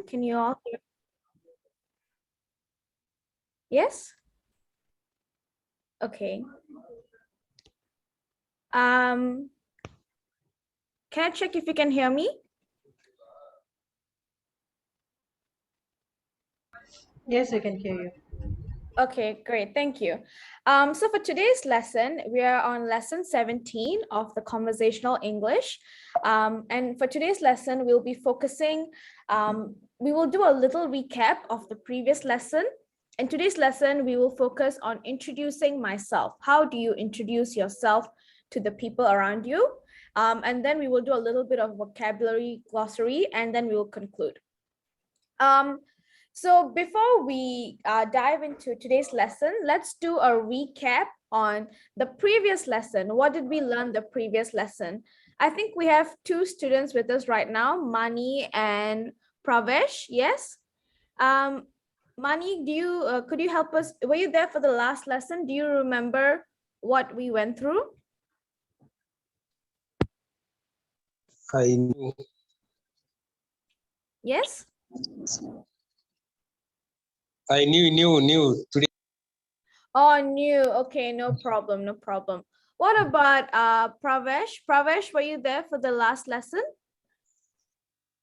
Can you all hear? Yes? Okay. Can I check if you can hear me? Yes, we can hear you. Okay, great. Thank you. So for today's lesson, we are on lesson 17 of the conversational English. And for today's lesson, we'll be focusing, we will do a little recap of the previous lesson. In today's lesson, we will focus on introducing myself. How do you introduce yourself to the people around you? And then we will do a little bit of vocabulary glossary, and then we will conclude. So before we dive into today's lesson, let's do a recap on the previous lesson. What did we learn the previous lesson? I think we have two students with us right now, Mani and Pravesh. Yes. Mani, could you help us? Were you there for the last lesson? Do you remember what we went through? I knew. Yes. I knew today. Oh, new. Okay, no problem, no problem. What about Pravesh? Pravesh, were you there for the last lesson?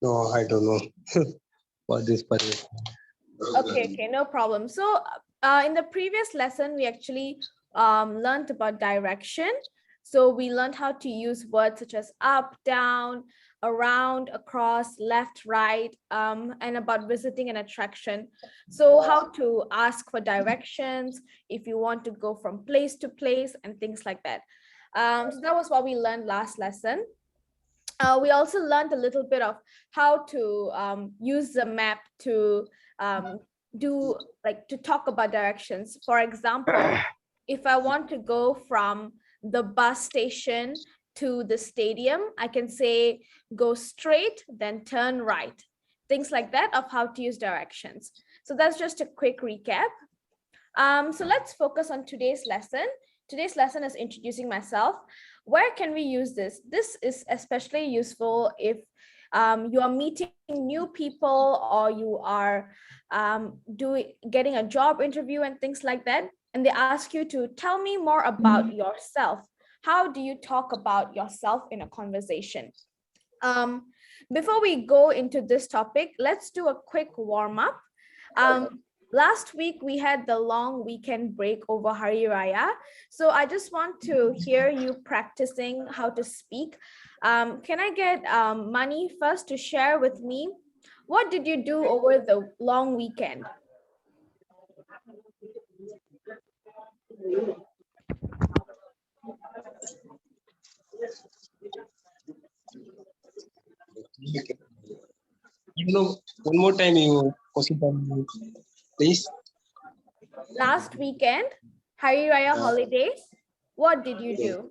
No, I don't know what this part. Okay, no problem. So in the previous lesson, we actually learned about direction. So we learned how to use words such as up, down, around, across, left, right, and about visiting an attraction. So how to ask for directions, if you want to go from place to place and things like that. So that was what we learned last lesson. We also learned a little bit of how to use the map to to talk about directions. For example, if I want to go from the bus station to the stadium, I can say go straight, then turn right. Things like that of how to use directions. So that's just a quick recap. So let's focus on today's lesson. Today's lesson is introducing myself. Where can we use this? This is especially useful if you are meeting new people or you are getting a job interview and things like that. And they ask you to tell me more about yourself. How do you talk about yourself in a conversation? Before we go into this topic, let's do a quick warm up. Last week, we had the long weekend break over Hari Raya. So I just want to hear you practicing how to speak. Can I get Mani first to share with me? What did you do over the long weekend? One more time you possible, please. Last weekend, Hari Raya holidays, what did you do?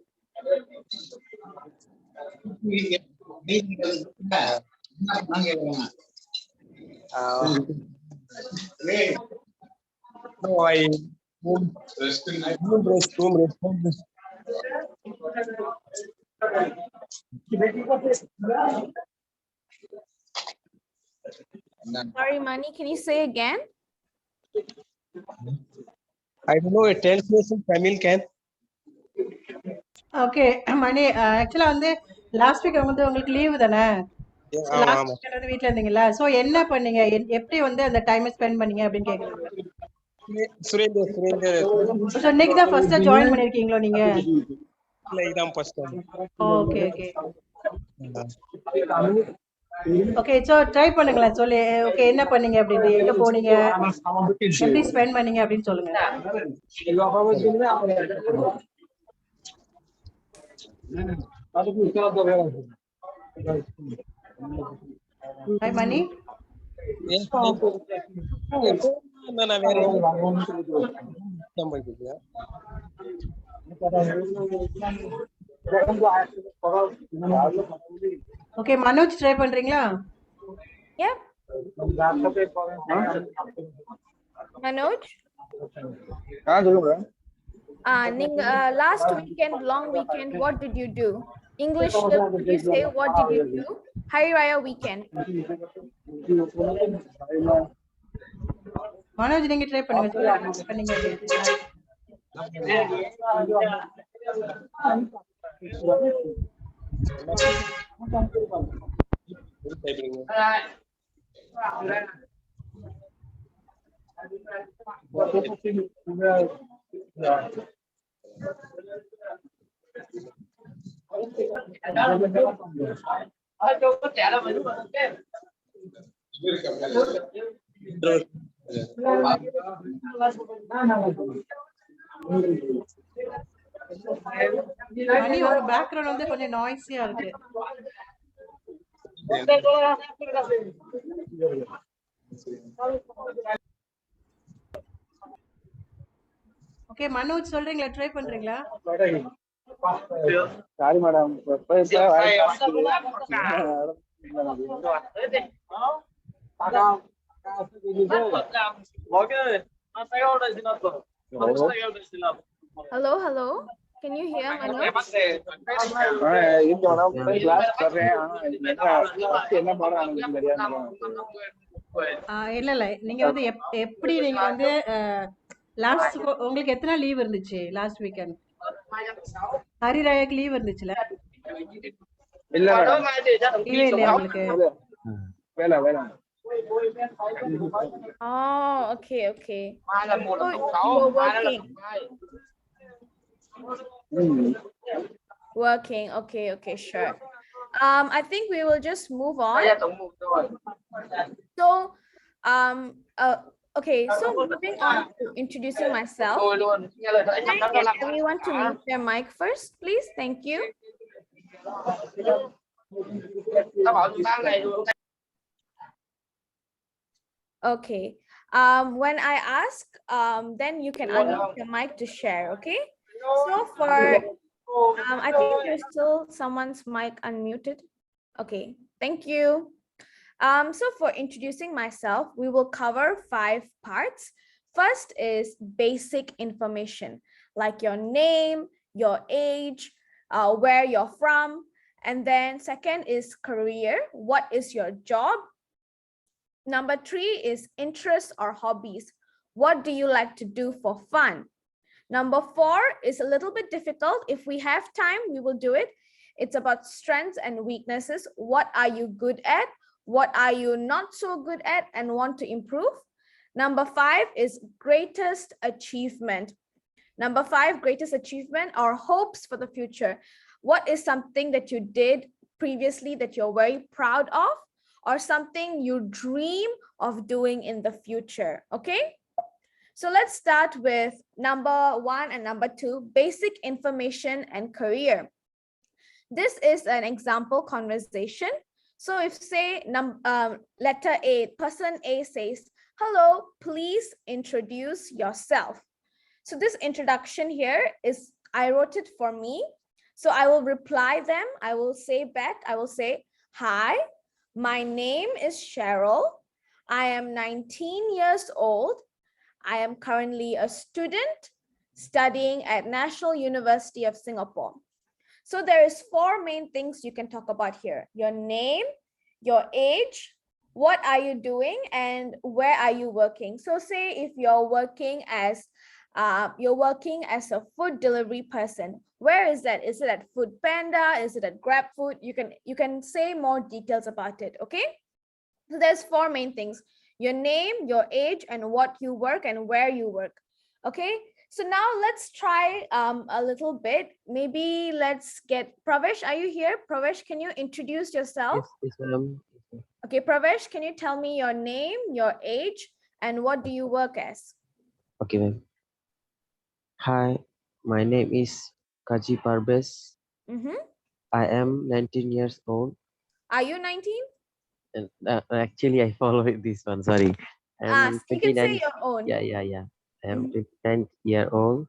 No, I room restroom. Sorry, Mani, can you say again? I don't know. 10 minutes in Tamil can. Okay மணி ஆக்சுவலா வந்து last week வந்து உங்களுக்கு leave தானே? Last ஆமா. Week வந்து வீட்ல இருந்தீங்களா? சோ என்ன பண்ணீங்க? எப்படி வந்து அந்த டைம் ஸ்பெண்ட் பண்ணீங்க அப்படின்னு கேக்குறீங்க. சுரேந்தர் சோ இன்னைக்கு தான் ஃபர்ஸ்ட் ஜாயின் பண்ணிருக்கீங்களோ நீங்க? இல்ல இதான் first time. Okay okay so try பண்ணுங்களேன். சொல்லி ஓகே என்ன பண்ணீங்க அப்படின்னு, எங்க போனீங்க, எப்படி ஸ்பெண்ட் பண்ணீங்க அப்படின்னு சொல்லுங்க. ஹாய் மணி. நான் வேற ஓகே மனோஜ் ட்ரை பண்றீங்களா? Yeah. Manoj? Last weekend, long weekend, what did you do? English, could you say what did you do? Hari Raya weekend. Manoj நீங்க ட்ரை பண்ணுங்க சொல்லுங்க என்ன பண்ணீங்க அப்படின்ட்டு. மணி உங்க பேக்ரவுண்ட் வந்து கொஞ்சம் நாய்ஸியா இருக்கு. ஓகே மனோஜ் சொல்றீங்களா ட்ரை பண்றீங்களா? Sorry madam Hello. Can you hear Manoj? இல்ல இல்ல நீங்க வந்து எப்படி நீங்க வந்து லாஸ்ட் உங்களுக்கு எத்தனை லீவ் இருந்துச்சு லாஸ்ட் வீக்கெண்ட்? ஹரிராயக்கு லீவ் இருந்துச்சுல? இல்ல லீவே இல்லையா உங்களுக்கு? வேலை Oh, okay. You're working. Working. Okay, sure. I think we will just move on. So, okay, so moving on to introducing myself. Can I get everyone to mute their mic first, please? Thank you. Okay. When I ask, then you can unmute your mic to share, okay? So for, I think there's still someone's mic unmuted. Okay, thank you. So for introducing myself, we will cover 5 parts. First is basic information, like your name, your age, where you're from. And then second is career. What is your job? Number 3 is interests or hobbies. What do you like to do for fun? Number 4 is a little bit difficult. If we have time, we will do it. It's about strengths and weaknesses. What are you good at? What are you not so good at and want to improve? Number 5 is greatest achievement. Number 5, greatest achievement or hopes for the future. What is something that you did previously that you're very proud of, or something you dream of doing in the future? Okay, so let's start with number 1 and number 2, basic information and career. This is an example conversation. So if say letter A, person A says, hello, please introduce yourself. So this introduction here is, I wrote it for me. So I will reply them. I will say back, I will say, hi, my name is Cheryl. I am 19 years old. I am currently a student studying at National University of Singapore. So there is 4 main things you can talk about here. Your name, your age, what are you doing, and where are you working? So say if you're working as a food delivery person, where is that? Is it at Food Panda? Is it at Grab Food? You can say more details about it, okay? So there's 4 main things: your name, your age, and what you work and where you work, okay? So now let's try a little bit. Maybe let's get Pravesh. Are you here? Pravesh, can you introduce yourself? Yes, ma'am. Okay, Pravesh, can you tell me your name, your age, and what do you work as? Okay, ma'am. Hi, my name is Kaji Parves. I am 19 years old. Are you 19? And actually, I follow this one. Sorry. You can say your own. Yeah. I am 29-year-old.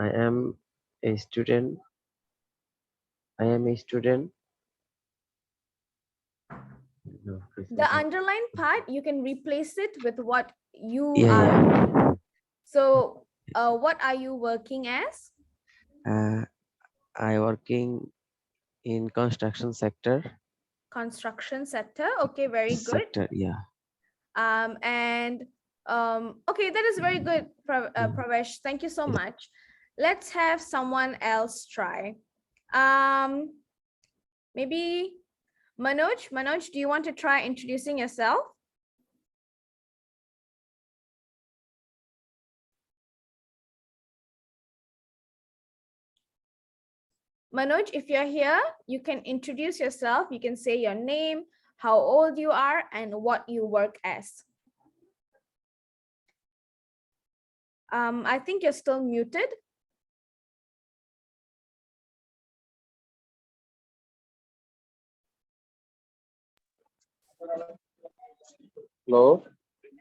I am a student. No, the underlined part, you can replace it with what you are. Yeah. So what are you working as? I working in construction sector. Construction sector. Okay, very good. Sector, yeah. Okay, that is very good, Pravesh. Thank you so much. Let's have someone else try. Maybe Manoj. Manoj, do you want to try introducing yourself? Manoj, if you're here, you can introduce yourself. You can say your name, how old you are, and what you work as. I think you're still muted. Hello.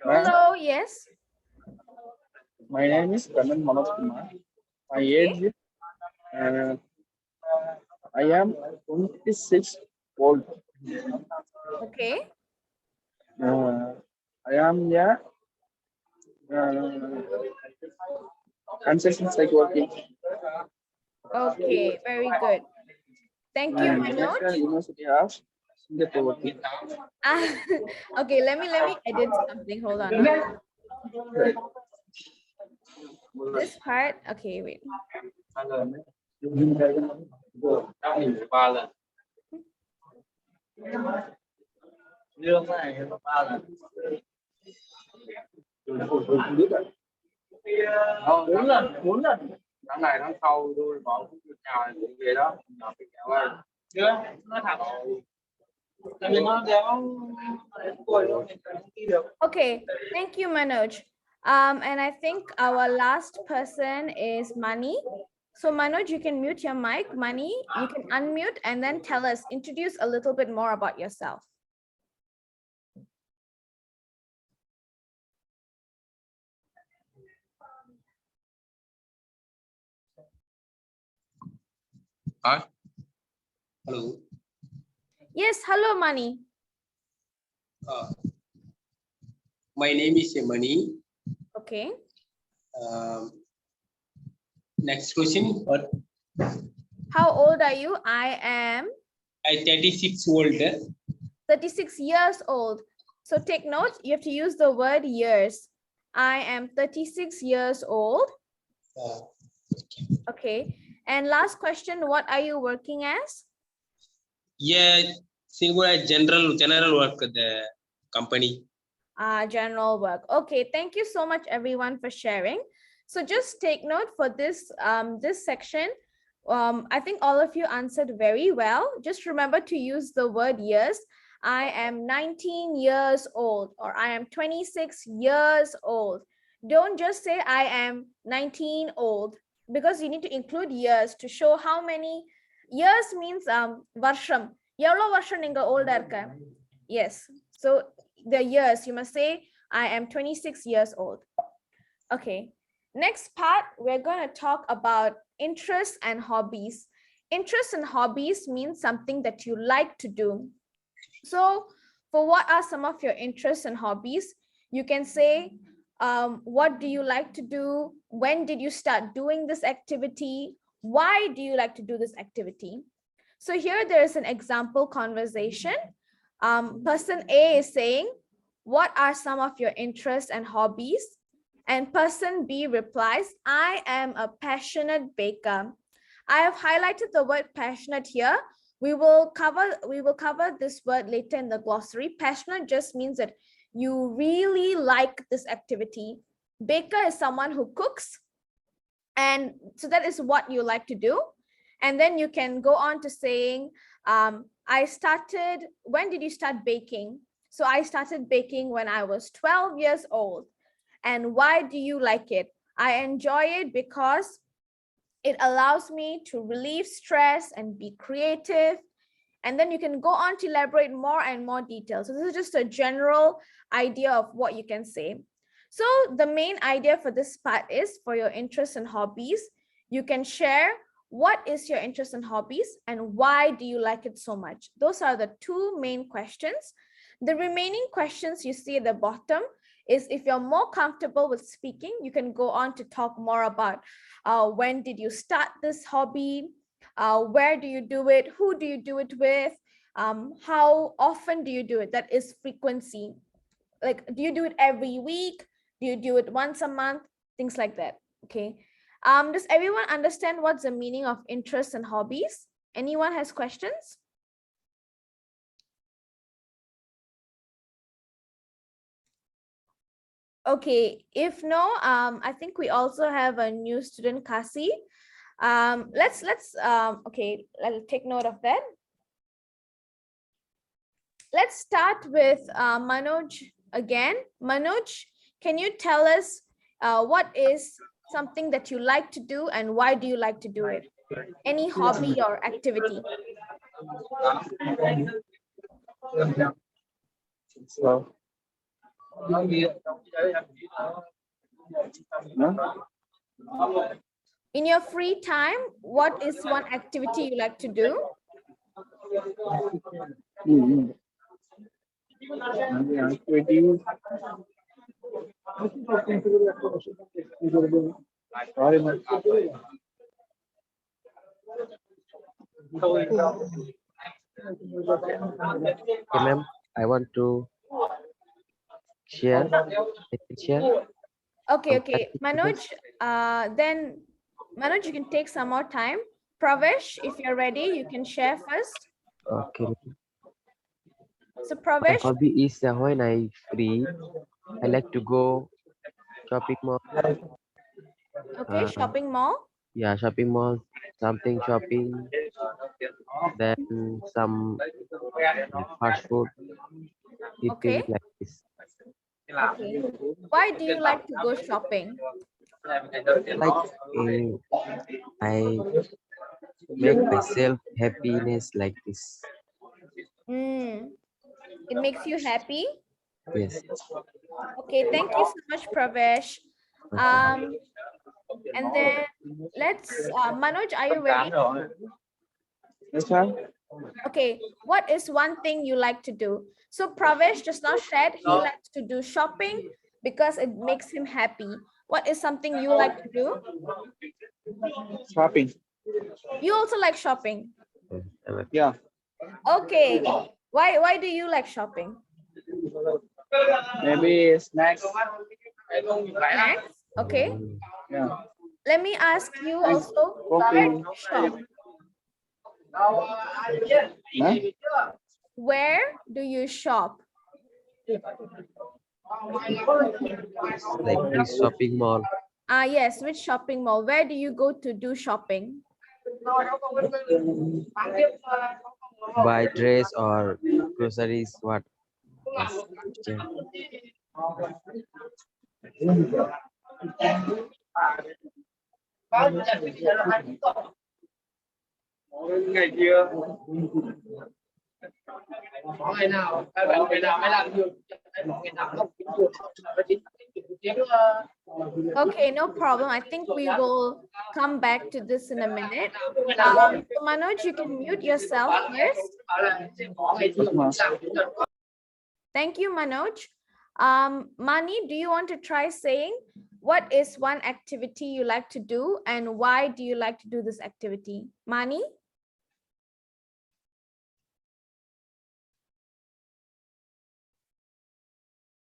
Hello, yes. My name is Kannan Manoj Kumar. My age is I am 26 old. Okay. I am concession psychology. Okay, very good. Thank you, Manoj. University of Singapore. Okay, let me edit something. Hold on. This part. Okay, wait. Bốn lần tháng này tháng sau tôi bảo nhà về đó chưa nó thẳng Okay, thank you, Manoj. And I think our last person is Mani. So Manoj, you can mute your mic. Mani, you can unmute and then tell us, introduce a little bit more about yourself. Hi. Hello. Yes, hello, Mani. My name is Mani. Okay. Next question. What? How old are you? I am 36 old. 36 years old. So take note, you have to use the word years. I am 36 years old. Okay. And last question, what are you working as? Yeah, single general work the company. General work. Okay, thank you so much everyone for sharing. So just take note for this this section. I think all of you answered very well. Just remember to use the word years. I am 19 years old or I am 26 years old. Don't just say I am 19 old because you need to include years to show how many years means varsham. Yevlo varsham ninga older irka? Yes. So the years you must say I am 26 years old. Okay. Next part, we're going to talk about interests and hobbies. Interests and hobbies means something that you like to do. So for what are some of your interests and hobbies? You can say, what do you like to do? When did you start doing this activity? Why do you like to do this activity? So here there is an example conversation. Person A is saying, what are some of your interests and hobbies? And person B replies, I am a passionate baker. I have highlighted the word passionate here. We will cover this word later in the glossary. Passionate just means that you really like this activity. Baker is someone who cooks. And so that is what you like to do. And then you can go on to saying, when did you start baking? So I started baking when I was 12 years old. And why do you like it? I enjoy it because it allows me to relieve stress and be creative. And then you can go on to elaborate more and more details. So this is just a general idea of what you can say. So the main idea for this part is for your interests and hobbies, you can share what is your interest and hobbies and why do you like it so much? Those are the two main questions. The remaining questions you see at the bottom is if you're more comfortable with speaking, you can go on to talk more about when did you start this hobby? Where do you do it? Who do you do it with? How often do you do it? That is frequency. Like, do you do it every week? Do you do it once a month? Things like that. Okay. Does everyone understand what's the meaning of interests and hobbies? Anyone has questions? Okay, if no, I think we also have a new student, Kasi. Okay, I'll take note of that. Let's start with Manoj again. Manoj, can you tell us what is something that you like to do and why do you like to do it? Any hobby or activity? So, in your free time, what is one activity you like to do? Okay, ma'am, I want to share. I can share. Okay, okay. Manoj, then Manoj, you can take some more time. Pravesh, if you're ready, you can share first. Okay. So My Pravesh, hobby is when I free, I like to go shopping mall. okay, shopping mall. Yeah, shopping mall, something shopping, then some fast food, eating Okay, like this. okay. Why do you like to go shopping? Like I make myself happiness like this. It makes you happy. Yes. Okay, thank you so much, Pravesh. Okay. And then let's, Manoj, are you ready? Yes, ma'am. Okay, what is one thing you like to do? So Pravesh just now shared he likes to do shopping because it makes him happy. What is something you like to do? Shopping. You also like shopping. Yeah. Okay, why do you like shopping? Maybe snacks. Snacks. Okay, Yeah. let me ask you also, where do Coffee. you shop? Huh? Where do you shop? Like this shopping mall. Yes, which shopping mall? Where do you go to do shopping? Buy dress or groceries. What? Yes. Yeah. Ngày kia có ngày nào các bạn ngày nào mới làm được ngày nào không kiếm được Okay, no problem. I think we will come back to this in a minute. So Manoj, you can mute yourself first. Thank you, Manoj. Mani, do you want to try saying what is one activity you like to do and why do you like to do this activity? Mani?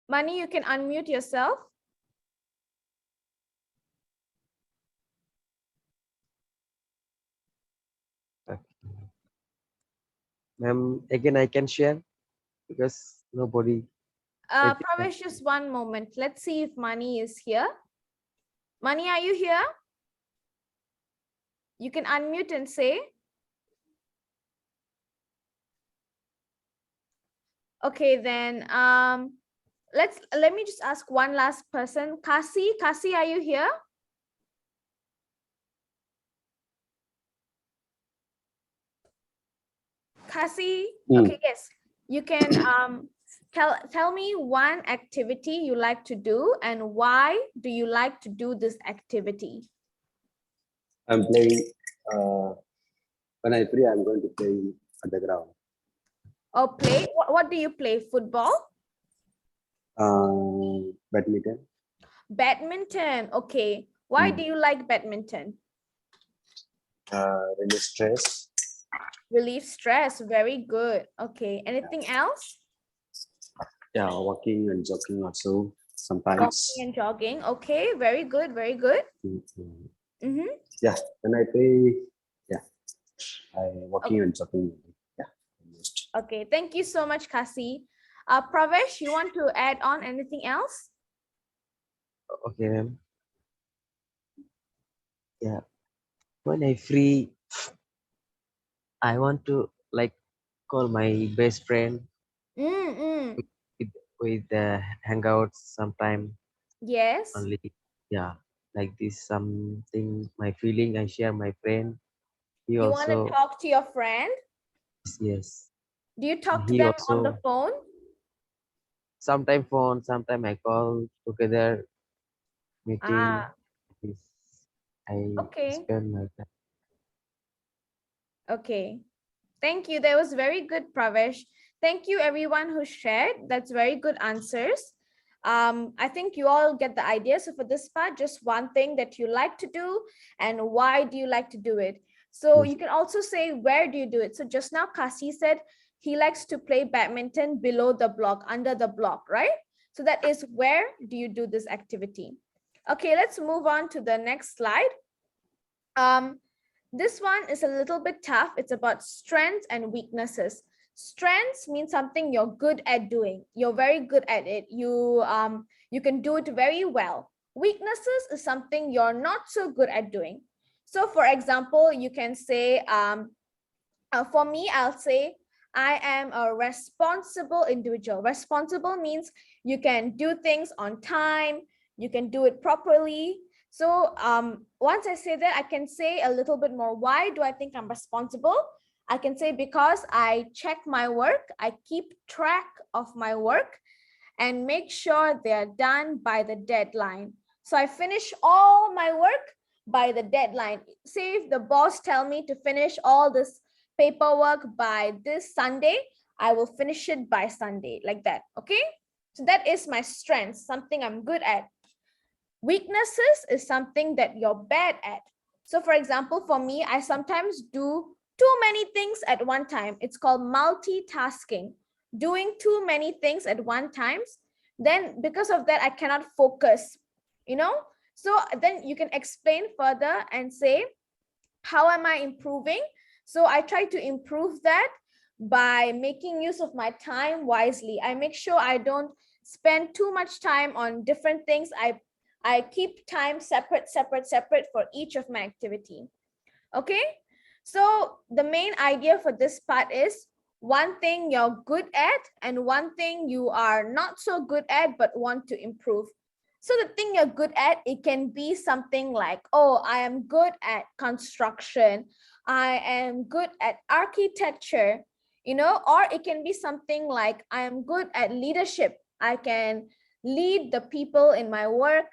Mani, you can unmute yourself. Ma'am, again I can share because nobody. Pravesh, just one moment. Let's see if Mani is here. Mani, are you here? You can unmute and say. Okay, then let me just ask one last person. Kasi, are you here? Kasi, okay, yes. You can tell me one activity you like to do and why do you like to do this activity? I'm playing. When I free, I'm going to play at the ground. Oh, play? What do you play? Football? Badminton. Badminton. Okay. Why do you like badminton? Release stress. Relieve stress. Very good. Okay. Anything else? Yeah, walking and jogging also Walking sometimes. and jogging. Okay. Very good. Very good. Mm-hmm. Yeah, when I play, yeah, I walking and jogging. Yeah. Okay. Thank you so much, Kasi. Pravesh, you want to add on anything else? Okay, ma'am. Yeah, when I free, I want to like call my best friend with, hangouts sometime Yes. only. Yeah, like this something my feeling I share my friend. He You want to also talk to your friend? yes. Do you talk to He them on the also phone? sometime phone, sometime I call together meeting. Ah, This I okay. spend my time. Okay. Thank you. That was very good, Pravesh. Thank you, everyone who shared. That's very good answers. I think you all get the idea. So for this part, just one thing that you like to do and why do you like to do it? So Yes. you can also say, where do you do it? So just now, Kasi said he likes to play badminton below the block, under the block, right? So that is where do you do this activity? Okay, let's move on to the next slide. This one is a little bit tough. It's about strengths and weaknesses. Strengths means something you're good at doing. You're very good at it. You can do it very well. Weaknesses is something you're not so good at doing. So for example, you can say, for me, I'll say, I am a responsible individual. Responsible means you can do things on time, you can do it properly. So once I say that, I can say a little bit more. Why do I think I'm responsible? I can say because I check my work, I keep track of my work and make sure they're done by the deadline. So I finish all my work by the deadline. Say if the boss tell me to finish all this paperwork by this Sunday, I will finish it by Sunday, like that. Okay, so that is my strength, something I'm good at. Weaknesses is something that you're bad at. So for example, for me, I sometimes do too many things at one time. It's called multitasking, doing too many things at one time. Then because of that, I cannot focus, you know. So then you can explain further and say, how am I improving? So I try to improve that by making use of my time wisely. I make sure I don't spend too much time on different things. I keep time separate for each of my activity. Okay, so the main idea for this part is one thing you're good at and one thing you are not so good at but want to improve. So the thing you're good at, it can be something like, oh, I am good at construction, I am good at architecture, you know, or it can be something like, I am good at leadership, I can lead the people in my work.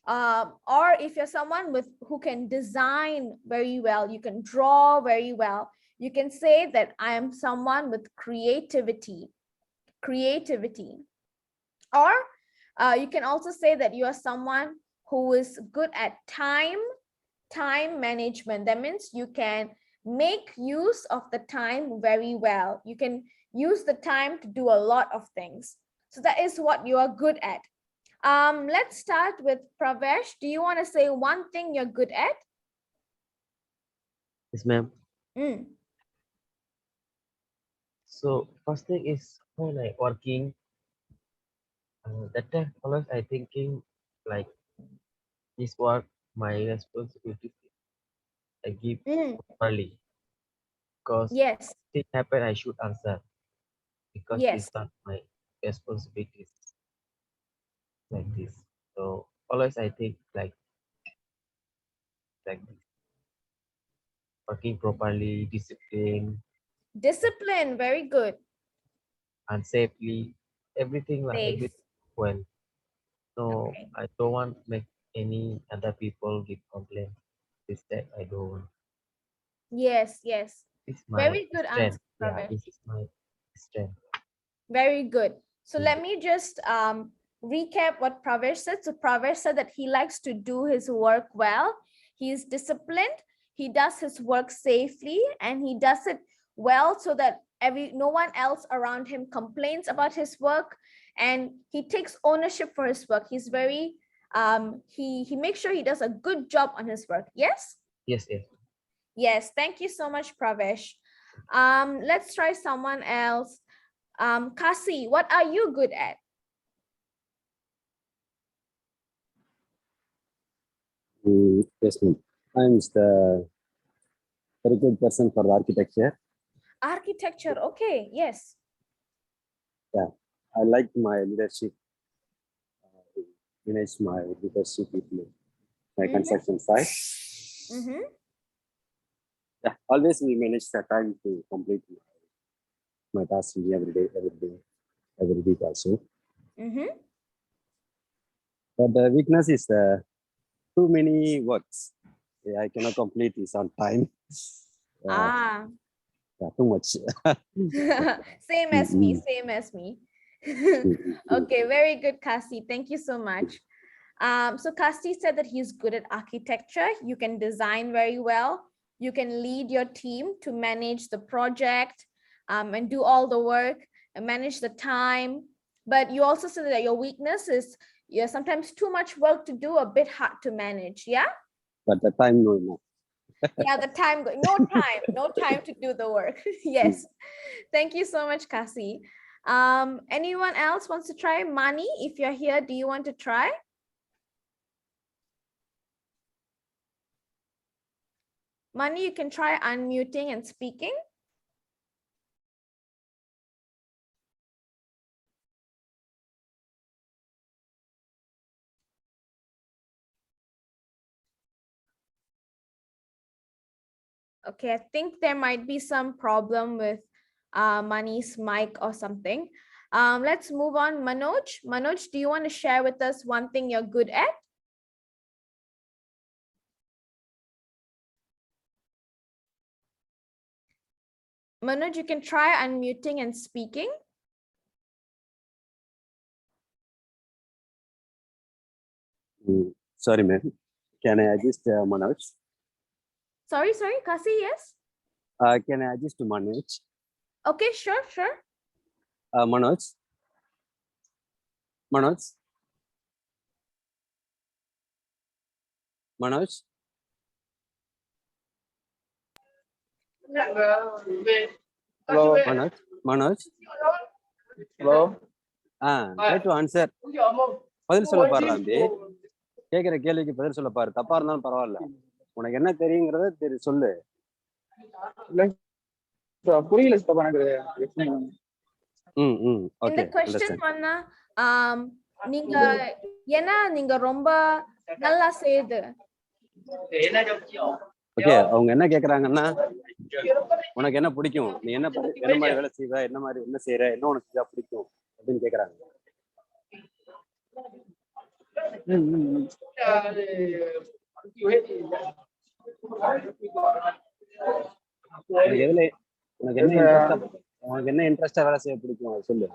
Or if you're someone who can design very well, you can draw very well, you can say that I am someone with creativity. Or you can also say that you are someone who is good at time management. That means you can make use of the time very well. You can use the time to do a lot of things. So that is what you are good at. Let's start with Pravesh. Do you want to say one thing you're good at? Yes, ma'am. Mm. So first thing is when I working, that time always I thinking like this work my responsibility I give properly because Yes. thing happen I should answer because Yes. it's not my responsibilities like this. So always I think like this. Working properly, discipline Discipline. Very good. and safely, everything like Safe. everything well. So Okay. I don't want make any other people give complaint. This that I don't want. Yes. Yes. It's my Very good answer, strength. Yeah, Pravesh. this is my strength. Very good. So Mm. let me just recap what Pravesh said. So Pravesh said that he likes to do his work well. He is disciplined. He does his work safely and he does it well so that no one else around him complains about his work, and he takes ownership for his work. He's very he makes sure he does a good job on his work. Yes? Yes, yes. Yes, thank you so much, Pravesh. Let's try someone else. Kasi, what are you good at? Yes, ma'am. I'm the very good person for the architecture. Architecture, okay, yes. Yeah, I like my leadership. Manage my leadership with my construction site. Yeah, always we manage the time to complete my task every day, every week also. But the weakness is too many works. Yeah, I cannot complete this on time. Yeah, too much. Same as me, same as me. Okay, very good, Kasi. Thank you so much. So Kasi said that he's good at architecture. You can design very well. You can lead your team to manage the project and do all the work and manage the time. But you also said that your weakness is you're sometimes too much work to do, a bit hard to manage. Yeah? But the time no enough. Yeah, the time, no time to do the work. Yes. Thank you so much, Kasi. Anyone else wants to try? Mani, if you're here, do you want to try? Mani, you can try unmuting and speaking. Okay, I think there might be some problem with Mani's mic or something. Let's move on. Manoj, do you want to share with us one thing you're good at? Manoj, you can try unmuting and speaking. Sorry, ma'am. Can I adjust Manoj? Sorry, Kasi, yes? Can I adjust to Manoj? Okay, sure. Manoj? Manoj? Hello. Manoj? Hello. Try to answer. பதில் சொல்ல பாரு தம்பி. கேக்குற கேள்விக்கு பதில் சொல்ல பாரு. தப்பா இருந்தாலும் பரவாயில்ல. உனக்கு என்ன தெரியுங்கிறத சொல்லு. புரியல ஸ்டாப் எனக்கு. இந்த क्वेश्चन பண்ணா நீங்க ஏனா நீங்க ரொம்ப நல்லா செய்து. ஓகே, அவங்க என்ன கேக்குறாங்கன்னா உனக்கு என்ன பிடிக்கும்? நீ என்ன மாதிரி வேலை செய்வ? என்ன செய்யற? என்ன உனக்கு செஞ்சா பிடிக்கும் அப்படின்னு கேக்குறாங்க. உனக்கு என்ன இன்ட்ரெஸ்டா வேலை செய்ய பிடிக்கும் அது சொல்லு.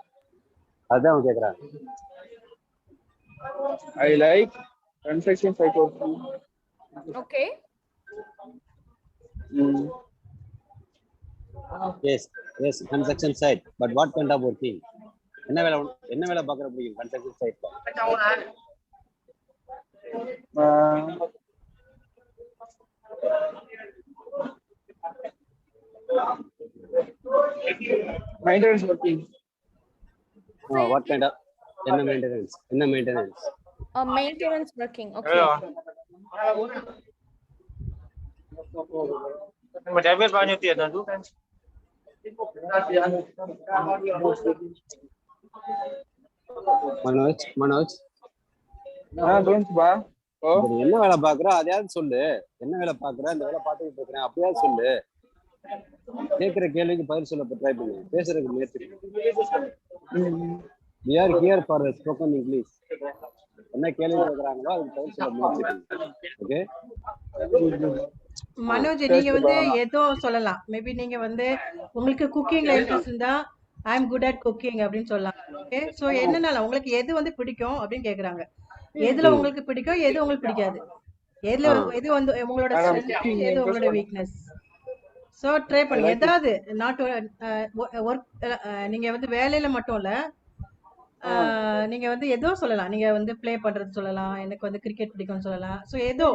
அதான் அவங்க கேக்குறாங்க. I like construction psychology. Okay. Yes, construction site. But what kind of working? என்ன வேலை பார்க்கற பிடிக்கும் construction site? Maintenance working. What kind of maintenance? Maintenance working. Okay. Mà cháu biết bao nhiêu tiền là giúp em? Manoj. என்ன வேலை பாக்குற அதையாவது சொல்லு. என்ன வேலை பாக்குற? இந்த வேலை பார்த்துக்கிட்டு இருக்கிறேன் அப்படியாவது சொல்லு. கேட்கிற கேள்விக்கு பதில் சொல்ல ட்ரை பண்ணு. பேசுறதுக்கு முயற்சி. We are here for spoken English. என்ன கேள்வி கேக்குறாங்களோ அதுக்கு பதில் சொல்ல முயற்சி பண்ணு. ஓகே? மனோஜ், நீங்க வந்து ஏதோ சொல்லலாம். மேபி நீங்க வந்து உங்களுக்கு குக்கிங்ல இன்ட்ரெஸ்ட் இருந்தா ஐ அம் குட் அட் குக்கிங் அப்படின்னு சொல்லலாம். ஓகே, சோ என்னனால உங்களுக்கு எது வந்து பிடிக்கும் அப்படின்னு கேக்குறாங்க. எதுல உங்களுக்கு பிடிக்கும், எது உங்களுக்கு பிடிக்காது, எது வந்து உங்களோட ஸ்ட்ரெngth, எது உங்களோட வீக்னஸ். சோ ட்ரை I பண்ணுங்க. like it. ஏதாவது நாட் ஒர்க் நீங்க வந்து வேலையில மட்டும் இல்ல. நீங்க வந்து ஏதோ சொல்லலாம். நீங்க வந்து ப்ளே பண்றது சொல்லலாம். எனக்கு வந்து கிரிக்கெட் பிடிக்கும்னு சொல்லலாம். சோ ஏதோ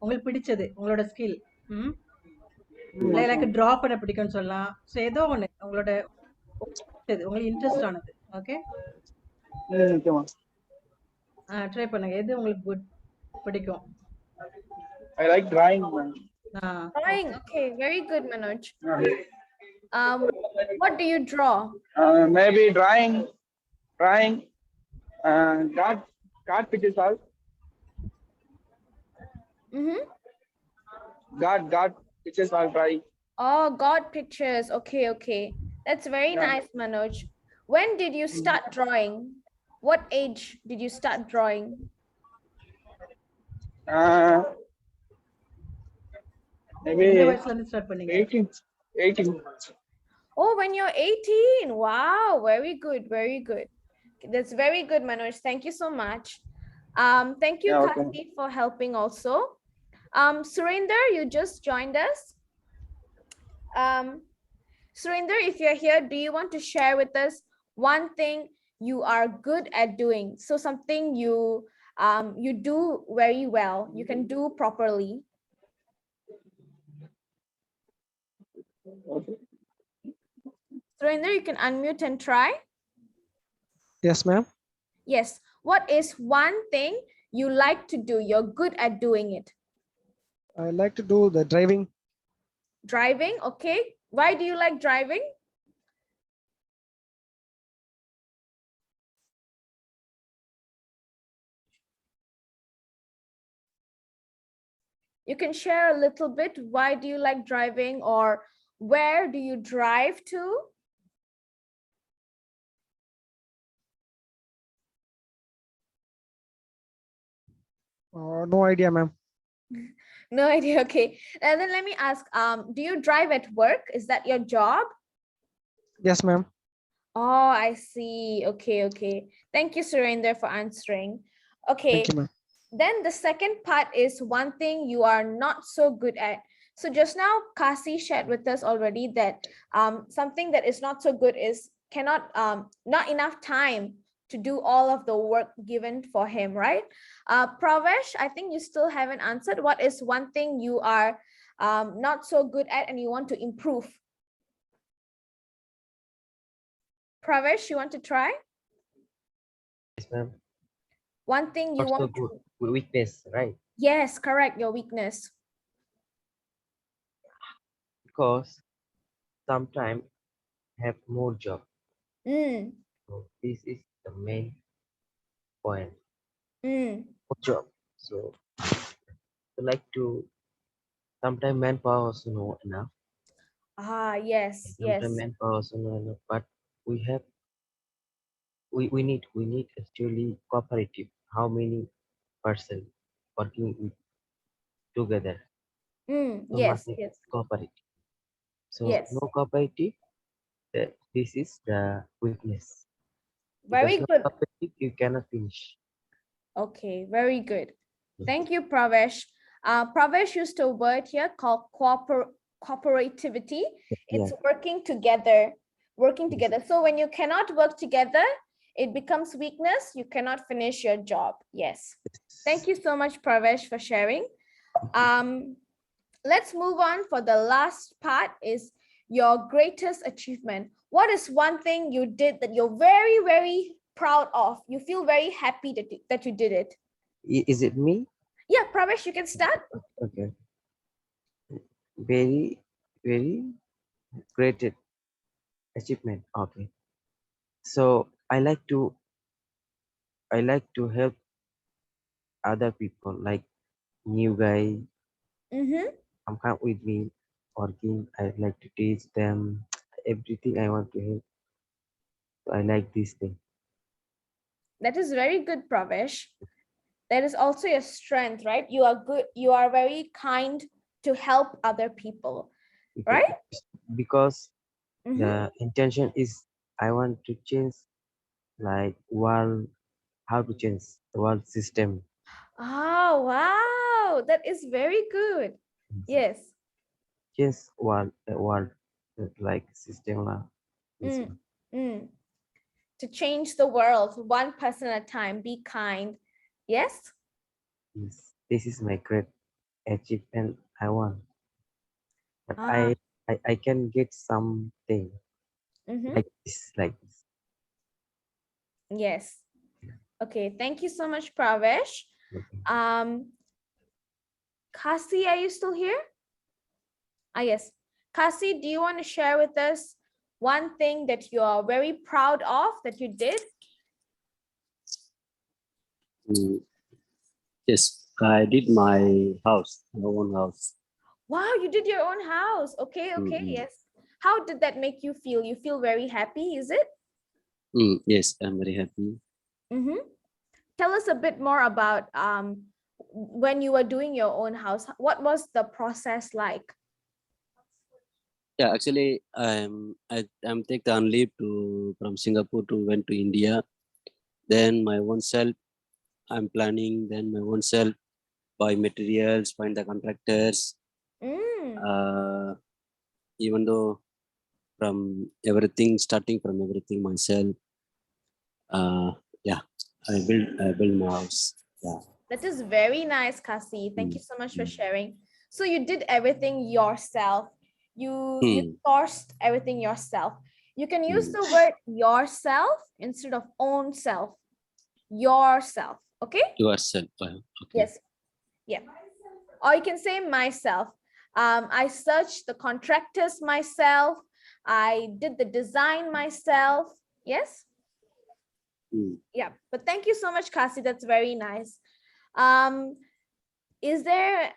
உங்களுக்கு பிடிச்சது உங்களோட ஸ்கில். ம். எனக்கு டிரா பண்ண பிடிக்கும்னு சொல்லலாம். சோ ஏதோ ஒண்ணு உங்களோட உங்களுக்கு இன்ட்ரெஸ்ட் ஆனது. ஓகே. ஓகேமா. ட்ரை பண்ணுங்க. எது உங்களுக்கு பிடிக்கும்? I like drawing, man. Drawing. Okay, very good, Manoj. What do you draw? Maybe drawing, God pictures all. God pictures all drawing. Oh, God pictures. Okay. That's very nice, Manoj. When did you start drawing? What age did you start drawing? Maybe எந்த வயசுல இருந்து start பண்ணீங்க? 18. Oh, when you're 18. Wow, very good. That's very good, Manoj. Thank you so much. Thank you, Yeah, okay. Kasi, for helping also. Surinder, you just joined us. Surinder, if you're here, do you want to share with us one thing you are good at doing? So something you do very well, you can do properly. Okay. Surinder, you can unmute and try. Yes, ma'am. Yes. What is one thing you like to do? You're good at doing it. I like to do the driving. Driving, okay. Why do you like driving? You can share a little bit. Why do you like driving, or where do you drive to? No idea, ma'am. No idea. Okay. And then let me ask, do you drive at work? Is that your job? Yes, ma'am. Oh, I see. Okay. Thank you, Surinder, for answering. Okay. Thank you, ma'am. Then the second part is one thing you are not so good at. So just now, Kasi shared with us already that something that is not so good is not enough time to do all of the work given for him, right? Pravesh, I think you still haven't answered. What is one thing you are not so good at and you want to improve? Pravesh, you want to try? Yes, ma'am. One thing you Also want good to... weakness, right? Yes, correct. Your weakness. Because sometimes have more job. So this is the main point. More job. So I like to sometimes manpower also not enough. Yes. Sometimes manpower also not enough. But we need actually cooperative. How many person working with together? So Yes. must need cooperative. So Yes. no cooperative. This is the weakness. Very Because good. no cooperative, you cannot finish. Okay, very good. Thank you, Pravesh. Pravesh used a word here called cooperativity. It's working together. So when you cannot work together, it becomes weakness. You cannot finish your job. Yes. Thank you so much, Pravesh, for sharing. Let's move on for the last part is your greatest achievement. What is one thing you did that you're very, very proud of? You feel very happy that you did it. Is it me? Yeah, Pravesh, you can start. Okay. Very, very great achievement. Okay. So I like to help other people, like new guy come with me working. I like to teach them everything. I want to help. So I like this thing. That is very good, Pravesh. That is also your strength, right? You are good. You are very kind to help other people, right? Because the intention is I want to change like how to change the world system. Oh, wow. That is very good. Yes. just one like system lah. This Mm, one. mm. To change the world one person at a time, be kind. Yes. Yes, this is my great achievement I want. But Ah, I can get something mhm. like this. Yes. Okay, thank you so much, Pravesh. Okay. Kasi, are you still here? Ah, yes. Kasi, do you want to share with us one thing that you are very proud of that you did? Mm, yes, I did my house, my own house. Wow, you did your own house. Okay, okay, Mm, yes. How did that make you feel? You feel very happy, is it? yes, I'm very happy. Mm-hmm. Tell us a bit more about when you were doing your own house. What was the process like? Yeah, actually, I'm take on leave to from Singapore to went to India. Then my own self, I'm planning. Then my own self buy materials, find the contractors. Mm. Even though from everything, starting from everything myself. Yeah, I build my house. Yeah. That is very nice, Kasi. Thank Mm, you so much for mm, sharing. So you did everything yourself. You mm, sourced everything yourself. You can use mm. the word yourself instead of own self. Yourself. Okay? Yourself. Okay. Yes. Yeah. Or you can say myself. I searched the contractors myself. I did the design myself. Yes. Mm. Yeah. But thank you so much, Kasi. That's very nice. Is there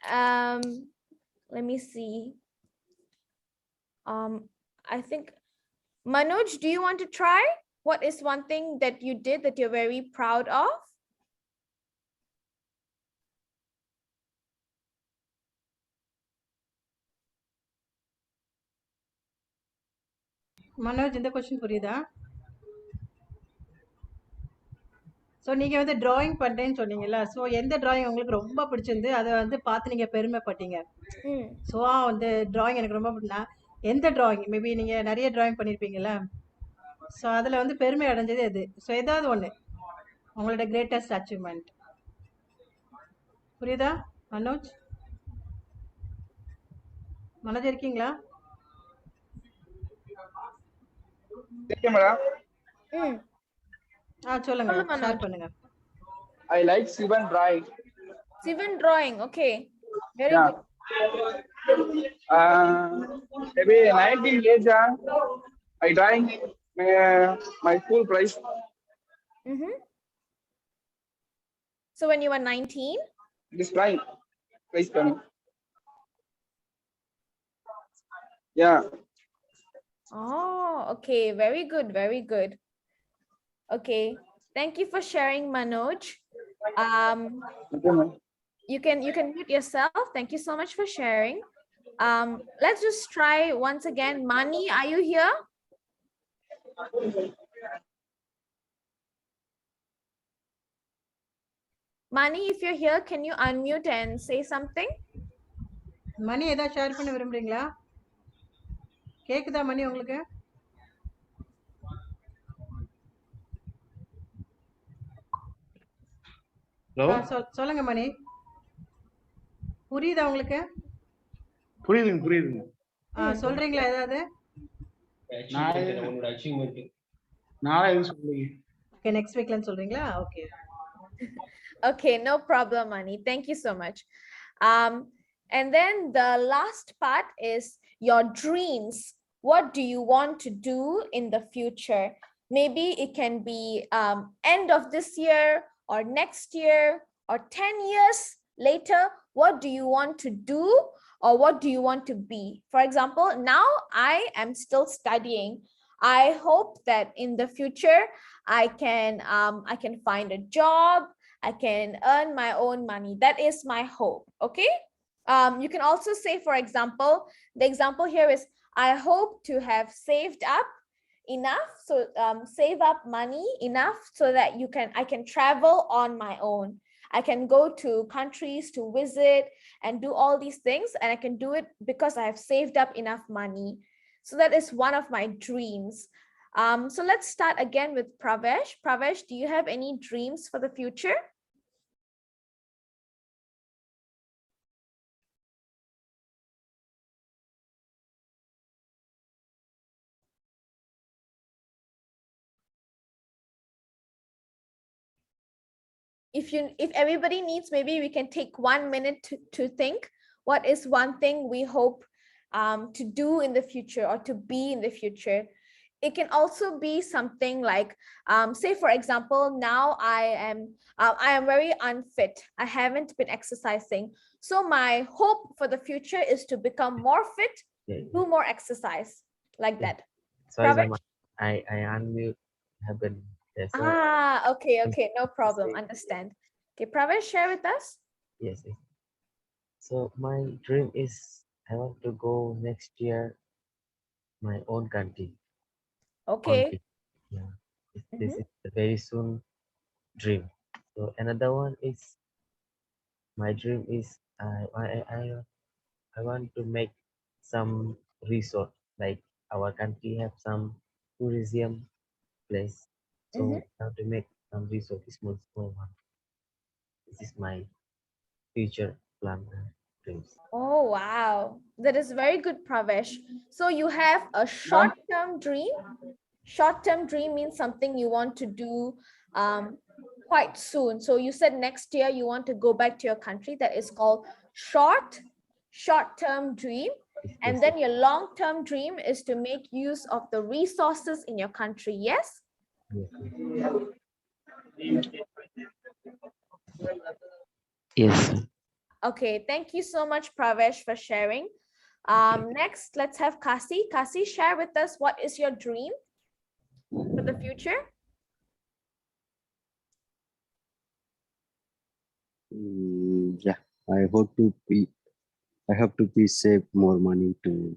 let me see. I think Manoj, do you want to try? What is one thing that you did that you're very proud of? Manoj இந்த question புரியுதா? So நீங்க வந்து drawing பண்றேன்னு சொன்னீங்கல்ல. So எந்த drawing உங்களுக்கு ரொம்ப பிடிச்சிருந்து அதை வந்து பார்த்து நீங்க பெருமைப்பட்டீங்க? ஸோ அந்த டிராயிங் எனக்கு ரொம்ப பிடிச்சா எந்த டிராயிங்? மேபி நீங்க நிறைய டிராயிங் பண்ணியிருப்பீங்கல்ல. ஸோ அதில் வந்து பெருமை அடைஞ்சது எது? ஸோ ஏதாவது ஒன்று உங்களோட கிரேட்டஸ்ட் அச்சீவ்மெண்ட் புரியுதா மனோஜ்? மனோஜ் இருக்கீங்களா? Okay, madam. சொல்லுங்க, Hello, ஷேர் Manoj. பண்ணுங்க. I like Sivan drawing. Sivan drawing. Okay. Very Yeah. good. Maybe 19 years, I drawing my school prize. So when you were 19? This drawing prize coming. Yeah. Oh, okay. Very good. Very good. Okay. Thank you for sharing, Manoj. Okay, ma'am. You can mute yourself. Thank you so much for sharing. Let's just try once again. Mani, are you here? Mani, if you're here, can you unmute and say something? மணி ஏதாவது share பண்ண விரும்புறீங்களா? கேக்குதா மணி உங்களுக்கு? சொல்லுங்க மணி. புரியுதா உங்களுக்கு? புரியுதுங்க. சொல்றீங்களா ஏதாவது? நான் எதுவும் சொல்லலைங்க. ஓகே, நெக்ஸ்ட் வீக்ல சொல்றீங்களா? Okay. Okay, no problem, Mani. Thank you so much. And then the last part is your dreams. What do you want to do in the future? Maybe it can be end of this year or next year or 10 years later. What do you want to do or what do you want to be? For example, now I am still studying. I hope that in the future I can find a job. I can earn my own money. That is my hope. Okay. You can also say, for example, the example here is I hope to have saved up enough, so save up money enough so that I can travel on my own. I can go to countries to visit and do all these things, and I can do it because I have saved up enough money. So that is one of my dreams. So let's start again with Pravesh. Pravesh, do you have any dreams for the future? If everybody needs, maybe we can take 1 minute to think what is one thing we hope to do in the future or to be in the future. It can also be something like, say for example, now I am very unfit. I haven't been exercising. So my hope for the future is to become more fit, do more exercise, like that. Sorry, Pravesh? I unmute happen. Yes, so Okay, no problem. Understand. Okay, Pravesh, share with us. yes. So my dream is I want to go next year my own country. Okay. Yeah, this is a very soon dream. So another one is my dream is I want to make some resort like our country have some tourism place. So I have to make some resort, small one. This is my future plan and dreams. Oh, wow. That is very good, Pravesh. So you have a short-term dream. Short-term dream means something you want to do quite soon. So you said next year you want to go back to your country. That is called short-term dream. And then your long-term dream is to make use of the resources in your country. Yes? Yes. Okay, thank you so much, Pravesh, for sharing. Next, let's have Kasi. Kasi, share with us what is your dream for the future? Yeah, I have to be save more money to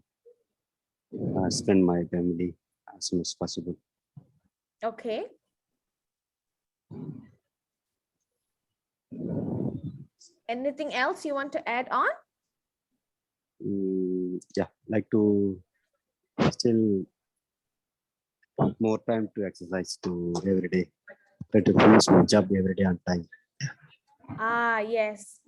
spend my family as soon as possible. Okay. Anything else you want to add on? Yeah, like to still more time to exercise to every day. Try to finish my job every day on time. Yes.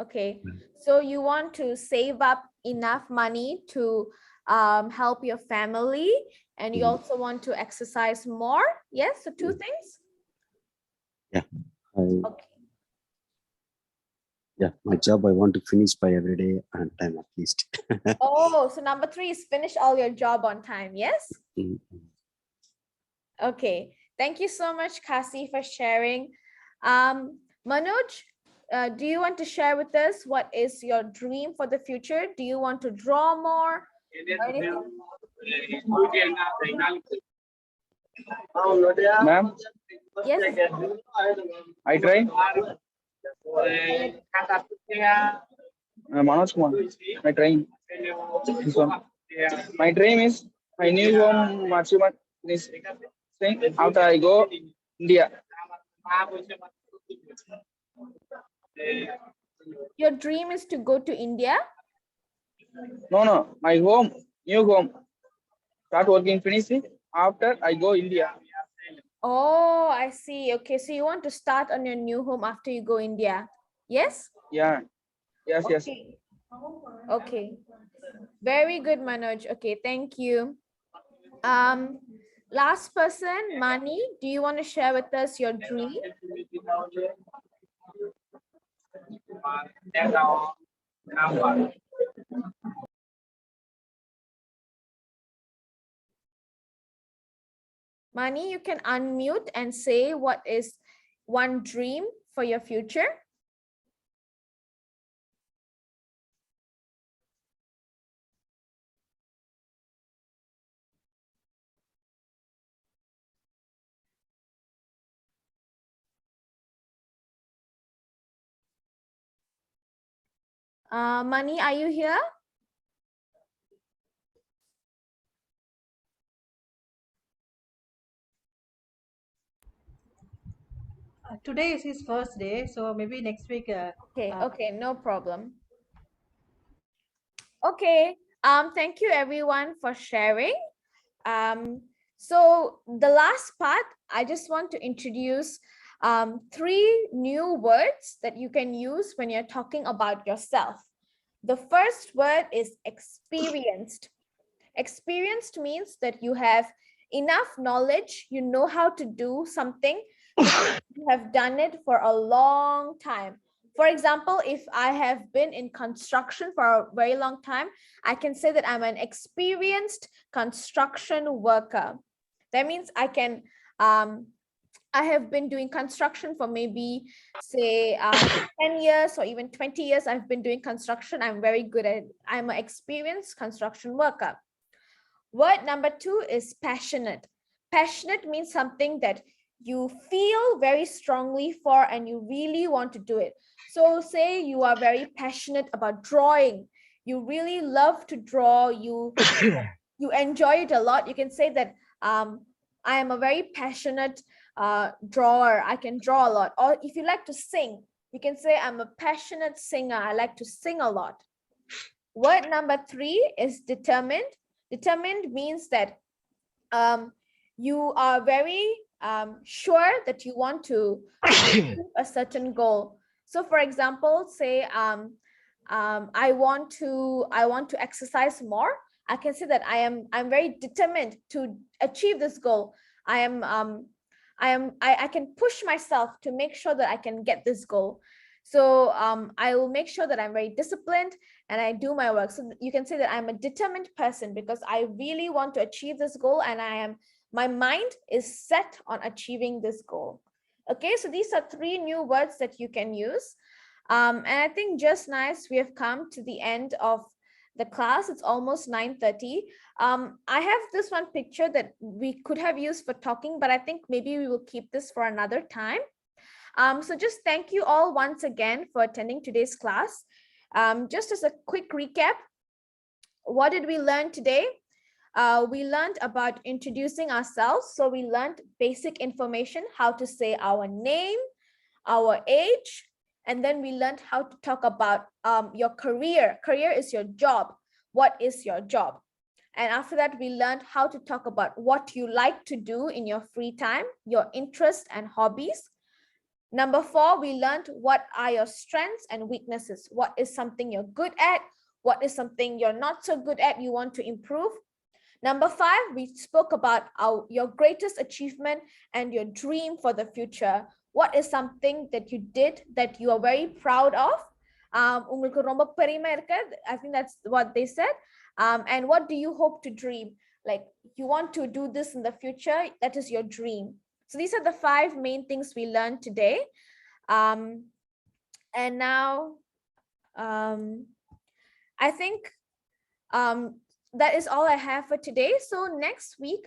Okay. So you want to save up enough money to help your family, and you also want to exercise more. Yes, so two things. Yeah. Okay. Yeah, my job I want to finish by every day on time at least. Oh, so number 3 is finish all your job on time. Yes. Okay. Thank you so much, Kasi, for sharing. Manoj, do you want to share with us what is your dream for the future? Do you want to draw more? Ma'am, Yes. I try. Manoj Kumar, my dream. This one. My dream is my new home achievement is thing after I go India. Your dream is to go to India? No, my home, new home. Start working, finish it. After I go India. Oh, I see. Okay, so you want to start on your new home after you go India? Yes? Yeah. Yes. Okay. Okay. Very good, Manoj. Okay, thank you. Last person, Mani, do you want to share with us your dream? Mani, you can unmute and say what is one dream for your future. Mani, are you here? today is his first day, so maybe next week. Okay, no problem. Okay, thank you everyone for sharing. So the last part, I just want to introduce 3 new words that you can use when you're talking about yourself. The first word is experienced. Experienced means that you have enough knowledge, you know how to do something, you have done it for a long time. For example, if I have been in construction for a very long time, I can say that I'm an experienced construction worker. That means I have been doing construction for maybe say 10 years or even 20 years. I've been doing construction. I'm very good at it. I'm an experienced construction worker. Word number 2 is passionate. Passionate means something that you feel very strongly for and you really want to do it. So say you are very passionate about drawing. You really love to draw. You enjoy it a lot. You can say that I am a very passionate drawer. I can draw a lot. Or if you like to sing, you can say I'm a passionate singer. I like to sing a lot. Word number 3 is determined. Determined means that you are very sure that you want to achieve a certain goal. So for example, say I want to exercise more. I can say that I'm very determined to achieve this goal. I can push myself to make sure that I can get this goal. So I will make sure that I'm very disciplined and I do my work. So you can say that I'm a determined person because I really want to achieve this goal and my mind is set on achieving this goal. Okay, so these are 3 new words that you can use. And I think just nice, we have come to the end of the class. It's almost 9:30. I have this one picture that we could have used for talking, but I think maybe we will keep this for another time. So just thank you all once again for attending today's class. Just as a quick recap, what did we learn today? We learned about introducing ourselves. So we learned basic information, how to say our name, our age, and then we learned how to talk about your career. Career is your job. What is your job? And after that, we learned how to talk about what you like to do in your free time, your interests and hobbies. Number 4, we learned what are your strengths and weaknesses. What is something you're good at? What is something you're not so good at, you want to improve? Number 5, we spoke about your greatest achievement and your dream for the future. What is something that you did that you are very proud of? உங்களுக்கு ரொம்ப பெருமையா இருக்கு. I think that's what they said. And what do you hope to dream? Like you want to do this in the future, that is your dream. So these are the 5 main things we learned today. And now I think that is all I have for today. So next week,